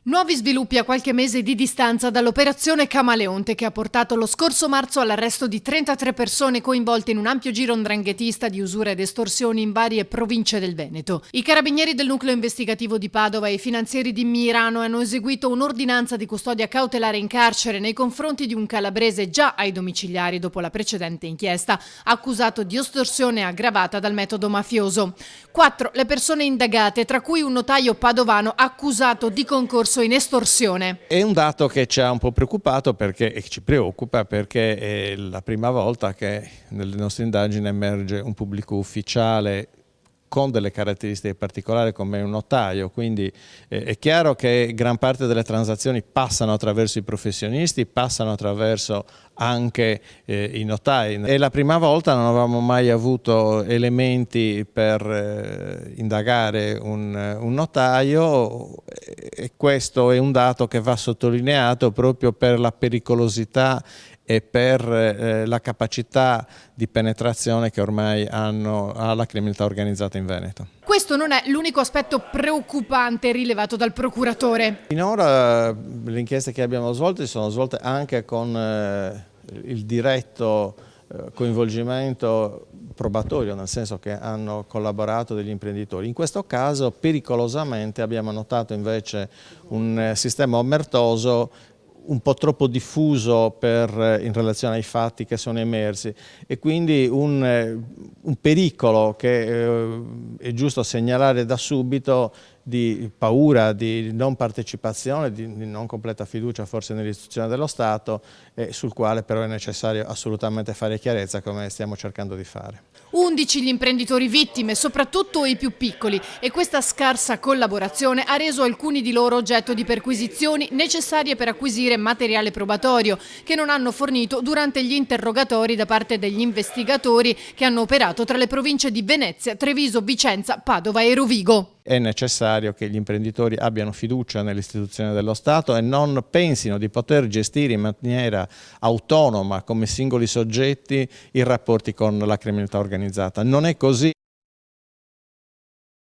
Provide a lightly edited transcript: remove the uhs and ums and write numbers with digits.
Nuovi sviluppi a qualche mese di distanza dall'operazione Camaleonte, che ha portato lo scorso marzo all'arresto di 33 persone coinvolte in un ampio giro 'ndranghetista di usura ed estorsioni in varie province del Veneto. I carabinieri del nucleo investigativo di Padova e i finanzieri di Mirano hanno eseguito un'ordinanza di custodia cautelare in carcere nei confronti di un calabrese già ai domiciliari dopo la precedente inchiesta, accusato di estorsione aggravata dal metodo mafioso. 4 le persone indagate, tra cui un notaio padovano accusato di concorso in estorsione. È un dato che ci ha un po' preoccupato e ci preoccupa perché è la prima volta che nelle nostre indagini emerge un pubblico ufficiale con delle caratteristiche particolari come un notaio, quindi è chiaro che gran parte delle transazioni passano attraverso i professionisti, passano attraverso anche i notai. È la prima volta, non avevamo mai avuto elementi per indagare un notaio e questo è un dato che va sottolineato proprio per la pericolosità e per la capacità di penetrazione che ormai ha la criminalità organizzata in Veneto. Questo non è l'unico aspetto preoccupante rilevato dal procuratore. Finora le inchieste che abbiamo svolto sono svolte anche con il diretto coinvolgimento probatorio, nel senso che hanno collaborato degli imprenditori. In questo caso pericolosamente abbiamo notato invece un sistema omertoso un po' troppo diffuso in relazione ai fatti che sono emersi e quindi un pericolo che è giusto segnalare da subito di paura, di non partecipazione, di non completa fiducia forse nell'istituzione dello Stato e sul quale però è necessario assolutamente fare chiarezza come stiamo cercando di fare. 11 gli imprenditori vittime, soprattutto i più piccoli, e questa scarsa collaborazione ha reso alcuni di loro oggetto di perquisizioni necessarie per acquisire materiale probatorio che non hanno fornito durante gli interrogatori da parte degli investigatori che hanno operato tra le province di Venezia, Treviso, Vicenza, Padova e Rovigo. È necessario che gli imprenditori abbiano fiducia nell'istituzione dello Stato e non pensino di poter gestire in maniera autonoma come singoli soggetti i rapporti con la criminalità organizzata. Non è così.